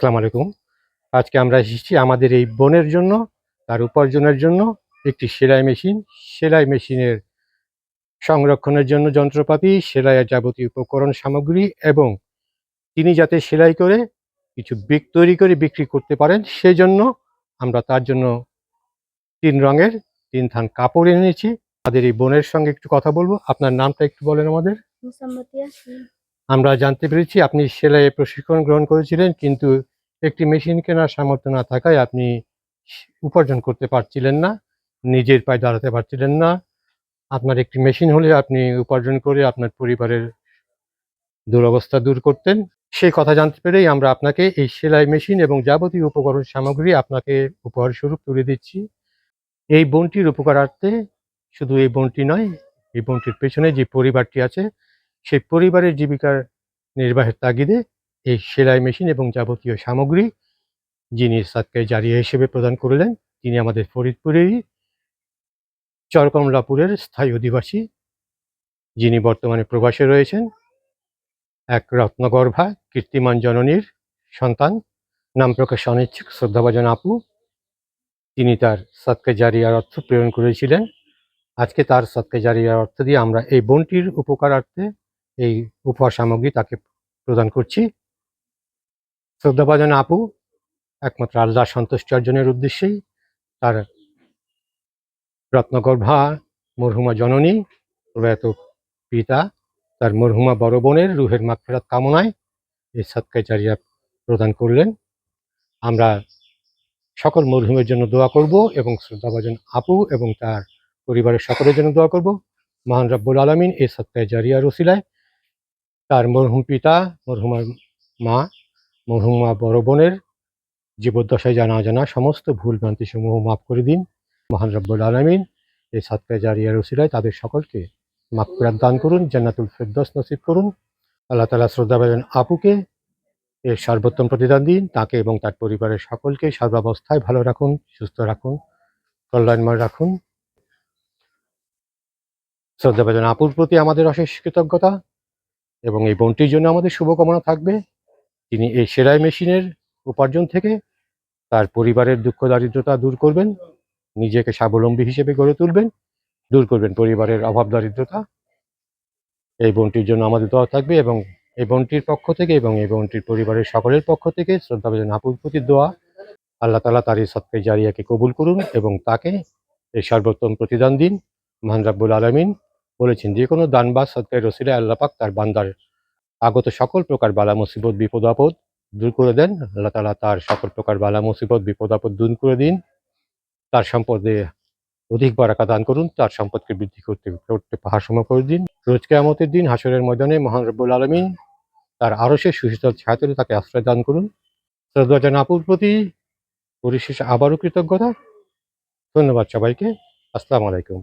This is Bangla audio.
আসসালামু আলাইকুম। আজকে আমরা এসেছি আমাদের এই বোনের জন্য, তার উপার্জনের জন্য একটি সেলাই মেশিনের সংরক্ষণের জন্য যন্ত্রপাতি, সেলাইয়ের যাবতীয় উপকরণ সামগ্রী এবং তিনি যাতে সেলাই করে কিছু তৈরি করে বিক্রি করতে পারেন, সেজন্য আমরা তার জন্য ৩ রঙের ৩ থান কাপড় এনেছি। আমাদের এই বোনের সঙ্গে একটু কথা বলবো। আপনার নামটা একটু বলেন আমাদের। মোসাম্মতি ইয়াসমিন। আমরা জানতে পেরেছি আপনি সেলাইয়ের প্রশিক্ষণ গ্রহণ করেছিলেন, কিন্তু একটি মেশিন কেনার সামর্থ্য না থাকায় আপনি উপার্জন করতে পারছিলেন না, নিজের পায়ে দাঁড়াতে পারছিলেন না। আপনার একটি মেশিন হলে আপনি উপার্জন করে আপনার পরিবারের দুরবস্থা দূর করতেন। সেই কথা জানতে পেরেই আমরা আপনাকে এই সেলাই মেশিন এবং যাবতীয় উপকরণ সামগ্রী আপনাকে উপহারস্বরূপ তুলে দিচ্ছি। এই বোনটির উপকারার্থে শুধু এই বোনটি নয়, এই বোনটির পেছনে যে পরিবারটি আছে, সেই পরিবারের জীবিকার নির্বাহের তাগিদে এই সেলাই মেশিন এবং যাবতীয় সামগ্রী যিনি সাদকায়ে জারিয়া হিসেবে প্রদান করলেন, তিনি আমাদের ফরিদপুরেরই চরকমলাপুরের স্থায়ী অধিবাসী, যিনি বর্তমানে প্রবাসে রয়েছেন। এক রত্নগর্ভা কীর্তিমান জননীর সন্তান, নাম প্রকাশে অনিচ্ছুক শ্রদ্ধাভাজন আপু। তিনি তার সাদকায়ে জারিয়ার অর্থ প্রেরণ করেছিলেন। আজকে তার সাদকায়ে জারিয়ার অর্থ দিয়ে আমরা এই বোনটির উপকারার্থে এই উপহার সামগ্রী তাকে প্রদান করছি। শ্রদ্ধাভাজন আপু একমাত্র আল্লাহর সন্তুষ্টি অর্জনের উদ্দেশ্যেই তার রত্নগর্ভা মরহুমা জননী, প্রয়াত পিতা, তার মরহুমা বড় বোনের রুহের মাগফিরাত কামনায় এই সাদকায়ে জারিয়া প্রদান করলেন। আমরা সকল মরহুমের জন্য দোয়া করব এবং শ্রদ্ধাভাজন আপু এবং তার পরিবারের সকলের জন্য দোয়া করব। মহান রব্বুল আলামিন এই সাদকায়ে জারিয়ার ওসিলায় তার মরহুম পিতা, মরহুমার মা, মরহুমা বড় বোনের জীবদ্দশায় জানা অজানা সমস্ত ভুল ভ্রান্তিসমূহ মাফ করে দিন। মহান রব্বুল আলামিন এই সাদকায়ে জারিয়ার ওসিলায় তাদের সকলকে মাগফিরাত দান করুন, জান্নাতুল ফেরদৌস নসিব করুন। আল্লাহ তাআলা শ্রদ্ধাভাজন আপুকে এর সর্বোত্তম প্রতিদান দিন, তাকে এবং তার পরিবারের সকলকে সর্বাবস্থায় ভালো রাখুন, সুস্থ রাখুন, কল্যাণময় রাখুন। শ্রদ্ধাভাজন আপুর প্রতি আমাদের অশেষ কৃতজ্ঞতা এবং এই বোনটির জন্য আমাদের শুভকামনা থাকবে। তিনি এই সেলাই মেশিনের উপার্জন থেকে তার পরিবারের দুঃখ দারিদ্রতা দূর করবেন, নিজেকে স্বাবলম্বী হিসেবে গড়ে তুলবেন, দূর করবেন পরিবারের অভাব দারিদ্রতা। এই বোনটির জন্য আমাদের দোয়া থাকবে এবং এই বোনটির পক্ষ থেকে এবং এই বোনটির পরিবারের সকলের পক্ষ থেকে শ্রদ্ধাভাজন আপুর প্রতি দোয়া, আল্লাহ তাআলা তার এই সাদকায়ে জারিয়াকে কবুল করুন এবং তাকে এই সর্বোত্তম প্রতিদান দিন। মহান রব্বুল আলামিন বলেছেন, যে কোনো দান বা সদকায়ের ওসিলায় আল্লাহ পাক তার বান্দার আগত সকল প্রকার বালা মুসিবত বিপদ আপদ দূর করে দেন। আল্লাহ তাআলা তার সকল প্রকার বালা মুসিবত বিপদ আপদ দূর করে দিন, তার সম্পদে অধিক বারাকা দান করুন, তার সম্পদকে বৃদ্ধি করতে করতে পাহাড় সম করে দিন। রোজ কিয়ামতের দিন হাসরের ময়দানে মহান রব্বুল আলামিন তার আরশের সুশীতল ছায়াতলে তাকে আশ্রয় দান করুন। শ্রদ্ধাভাজন আপুর প্রতি পরিশেষে আবারও কৃতজ্ঞতা। ধন্যবাদ সবাইকে। আসসালামু আলাইকুম।